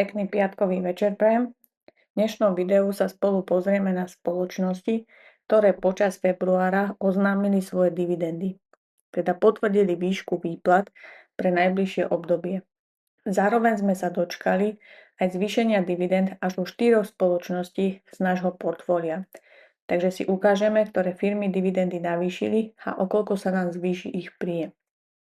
Pekný piatkový večer prajem. V dnešnom videu sa spolu pozrieme na spoločnosti, ktoré počas februára oznámili svoje dividendy, teda potvrdili výšku výplat pre najbližšie obdobie. Zároveň sme sa dočkali aj zvýšenia dividend až u 4 spoločností z nášho portfólia. Takže si ukážeme, ktoré firmy dividendy navýšili a okoľko sa nám zvýši ich príjem.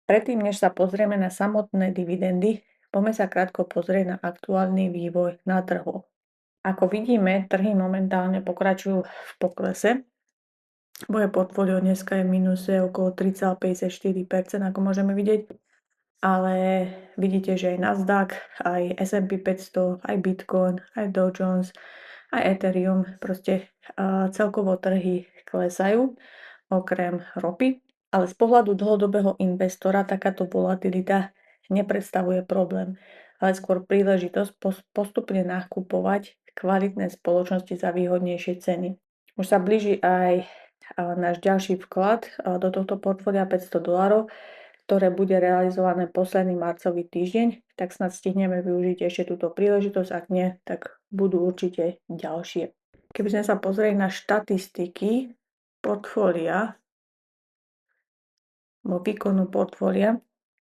Predtým, než sa pozrieme na samotné dividendy, poďme sa krátko pozrieť na aktuálny vývoj na trhu. Ako vidíme, trhy momentálne pokračujú v poklese. Moje portfólio dneska je v mínuse okolo 3,54%, ako môžeme vidieť. Ale vidíte, že aj Nasdaq, aj S&P 500, aj Bitcoin, aj Dow Jones, aj Ethereum, proste celkovo trhy klesajú, okrem ropy. Ale z pohľadu dlhodobého investora takáto volatilita nepredstavuje problém, ale skôr príležitosť postupne nakupovať kvalitné spoločnosti za výhodnejšie ceny. Už sa blíži aj náš ďalší vklad do tohto portfólia $500, ktoré bude realizované posledný marcový týždeň, tak snad stihneme využiť ešte túto príležitosť, ak nie, tak budú určite ďalšie. Keby sme sa pozreli na štatistiky portfólia, výkonu portfólia,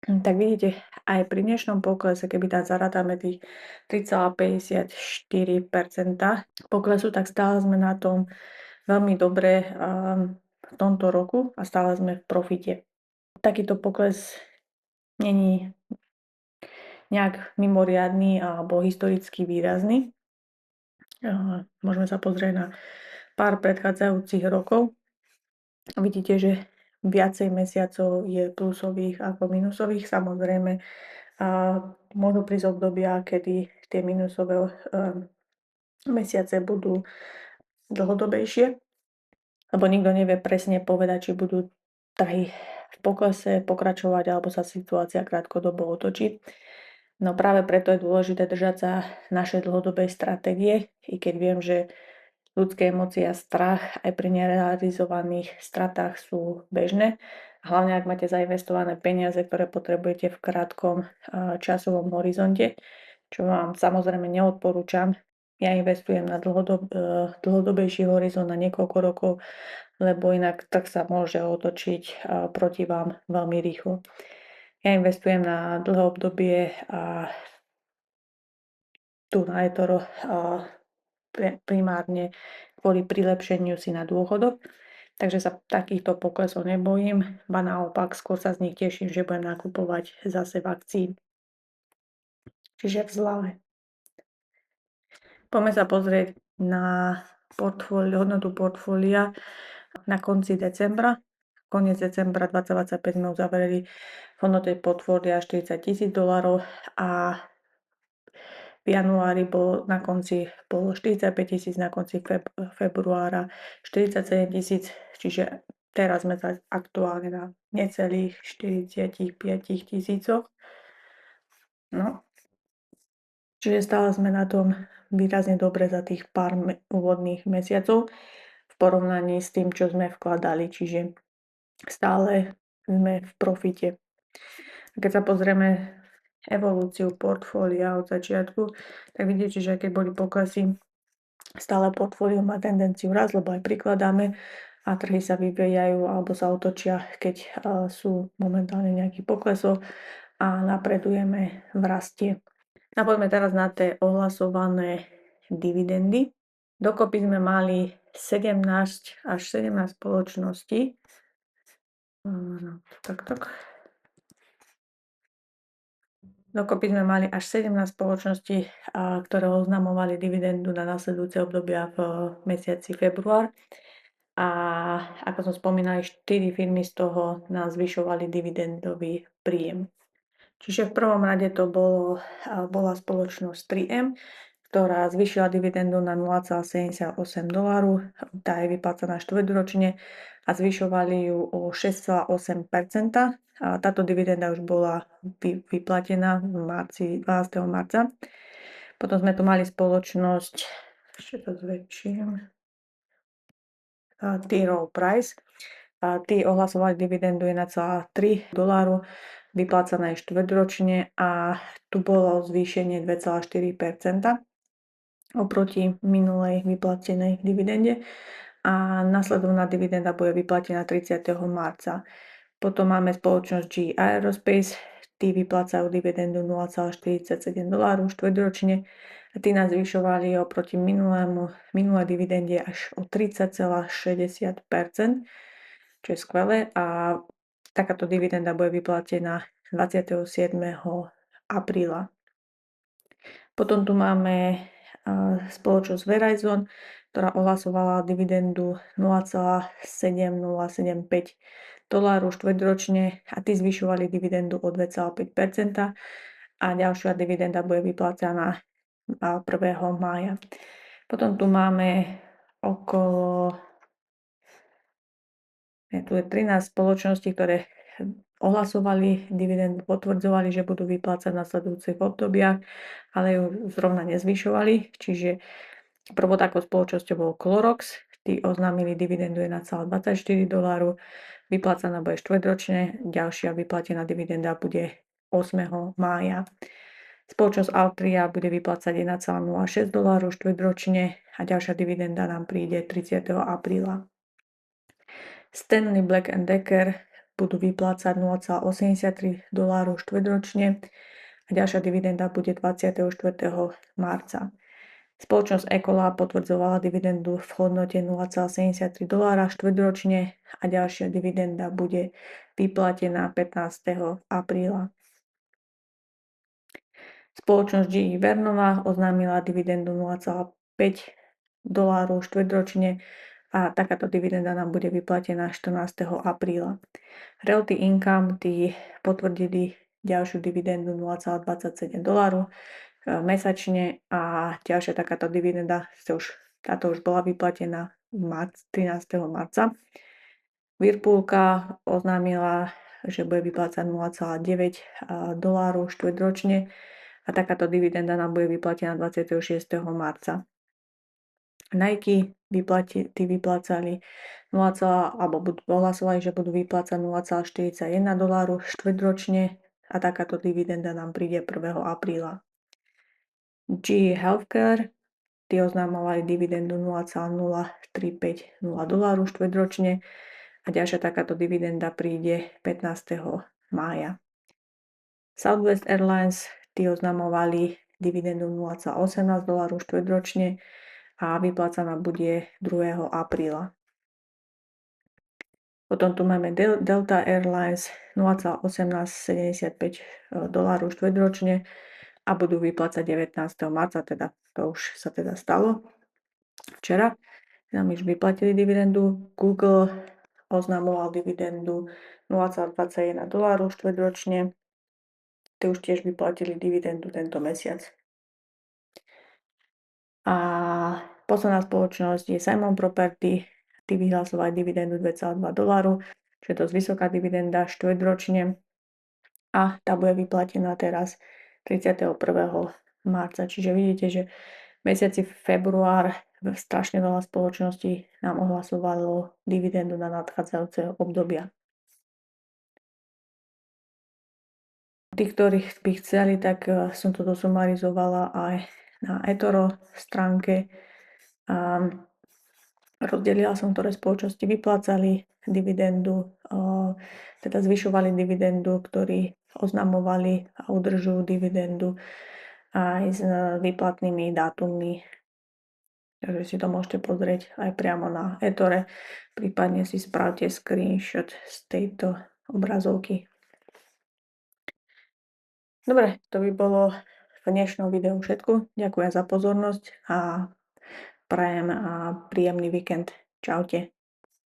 tak vidíte, aj pri dnešnom poklese, keby tam zarátame tých 3,54% poklesu, tak stále sme na tom veľmi dobre v tomto roku a stále sme v profite. Takýto pokles není nejak mimoriadny alebo historicky výrazný. Môžeme sa pozrieť na pár predchádzajúcich rokov. Vidíte, že viacej mesiacov je plusových ako minusových. Samozrejme, môžu prísť obdobia, kedy tie minusové mesiace budú dlhodobejšie, lebo nikto nevie presne povedať, či budú trhy v poklese pokračovať alebo sa situácia krátkodobo otočí. No práve preto je dôležité držať sa našej dlhodobej stratégie, i keď viem, že ľudské emócie a strach aj pri nerealizovaných stratách sú bežné. Hlavne ak máte zainvestované peniaze, ktoré potrebujete v krátkom časovom horizonte, čo vám samozrejme neodporúčam. Ja investujem na dlhodobejší horizont na niekoľko rokov, lebo inak tak sa môže otočiť proti vám veľmi rýchlo. Ja investujem na dlhé obdobie a tu na eToro primárne kvôli prilepšeniu si na dôchodok. Takže sa takýchto poklesov nebojím, ba naopak skôr sa z nich teším, že budem nakupovať zase vakcín. Čiže v zlave. Poďme sa pozrieť na hodnotu portfólia na konci decembra. Koniec decembra 2025 sme uzavreli v hodnote portfólia $40,000 a v januári na konci bolo 45,000, na konci februára 47,000, čiže teraz sme aktuálne na necelých 45,000. No. Čiže stále sme na tom výrazne dobre za tých pár úvodných mesiacov v porovnaní s tým, čo sme vkladali, čiže stále sme v profite. Keď sa pozrieme evolúciu portfólia od začiatku, tak vidíte, že keď boli poklesy, stále portfólio má tendenciu rast, lebo aj prikladáme a trhy sa vyvíjajú alebo sa otočia, keď sú momentálne nejakých poklesov a napredujeme v rastie. A poďme teraz na tie ohlasované dividendy. Dokopy sme mali 17 až 17 spoločností. Dokopy sme mali až 17 spoločností, ktoré oznamovali dividendu na nasledujúce obdobia v mesiaci február. A ako som spomínala, 4 firmy z toho nám zvyšovali dividendový príjem. Čiže v prvom rade to bola spoločnosť 3M, ktorá zvyšila dividendu na $0,78. Tá je vyplácaná štvrťročne a zvyšovali ju o 6,8%. A táto dividenda už bola vyplatená v marci, 12. marca. Potom sme tu mali spoločnosť, ešte to zväčším, T. Rowe Price. Tí ohlasovali dividendu $1,3 vyplácané štvrťročne a tu bolo zvýšenie 2,4% oproti minulej vyplatenej dividende a nasledovná dividenda bude vyplatená 30. marca. Potom máme spoločnosť GE Aerospace, tí vyplácajú dividendu $0,47 štvrťročne a tí nás zvyšovali oproti minulej dividende až o 30,60%, čo je skvelé a takáto dividenda bude vyplatená 27. apríla. Potom tu máme spoločnosť Verizon, ktorá ohlasovala dividendu $0,7075 štvrťročne a tí zvyšovali dividendu o 2,5% a ďalšia dividenda bude vyplácaná 1. mája. Potom tu máme tu je 13 spoločností, ktoré ohlasovali dividendu, potvrdzovali, že budú vyplácať v nasledujúcich obdobiach, ale ju zrovna nezvyšovali. Čiže prvou takou spoločnosťou bol Clorox, tí oznámili dividendu $1,24, vyplácaná bude štvrťročne, ďalšia vyplatená dividenda bude 8. mája. Spoločnosť Altria bude vyplácať $1,06 štvrťročne a ďalšia dividenda nám príde 30. apríla. Stanley Black & Decker budú vyplácať $0,83 štvrťročne a ďalšia dividenda bude 24. marca. Spoločnosť Ecolab potvrdzovala dividendu v hodnote $0,73 štvrťročne a ďalšia dividenda bude vyplatená 15. apríla. Spoločnosť GE Vernova oznámila dividendu $0,5 štvrťročne a takáto dividenda nám bude vyplatená 14. apríla. Realty Income tí potvrdili ďalšiu dividendu $0,27 mesačne a ďalšia takáto dividenda, táto už bola vyplatená 13. marca. Whirlpoolka oznámila, že bude vyplácať $0,9 štvrťročne a takáto dividenda nám bude vyplatená 26. marca. Nike vyplácali ohlasovali, že budú vyplácať $0,41 štvrťročne a takáto dividenda nám príde 1. apríla. GE Healthcare tí oznámovali dividendu $0,0350 štvrťročne a ďalšia takáto dividenda príde 15. mája. Southwest Airlines tí oznamovali dividendu $0,18 štvrťročne a vyplácaná bude 2. apríla. Potom tu máme Delta Airlines $0,1875 štvrťročne a budú vyplácať 19. marca, teda to už sa teda stalo včera. Nám už vyplatili dividendu. Google oznamoval dividendu $0,21 štvrťročne. Tí už tiež vyplatili dividendu tento mesiac. A posledná spoločnosť je Simon Property. Tí vyhlasovali dividendu $2,2, čo je dosť vysoká dividenda štvrťročne a tá bude vyplatená teraz 31. marca. Čiže vidíte, že v mesiaci február strašne veľa spoločností nám ohlasovalo dividendu na nadchádzajúce obdobia. Tí, ktorí by chceli, tak som to dosumarizovala aj na eToro stránke. Rozdelila som, ktoré spoločnosti vyplácali dividendu, teda zvyšovali dividendu, ktorí oznamovali a udržujú dividendu aj s výplatnými dátummi. Takže si to môžete pozrieť aj priamo na eTore, prípadne si spravte screenshot z tejto obrazovky. Dobre, to by bolo v dnešnom videu všetko. Ďakujem za pozornosť a prajem príjemný víkend. Čaute.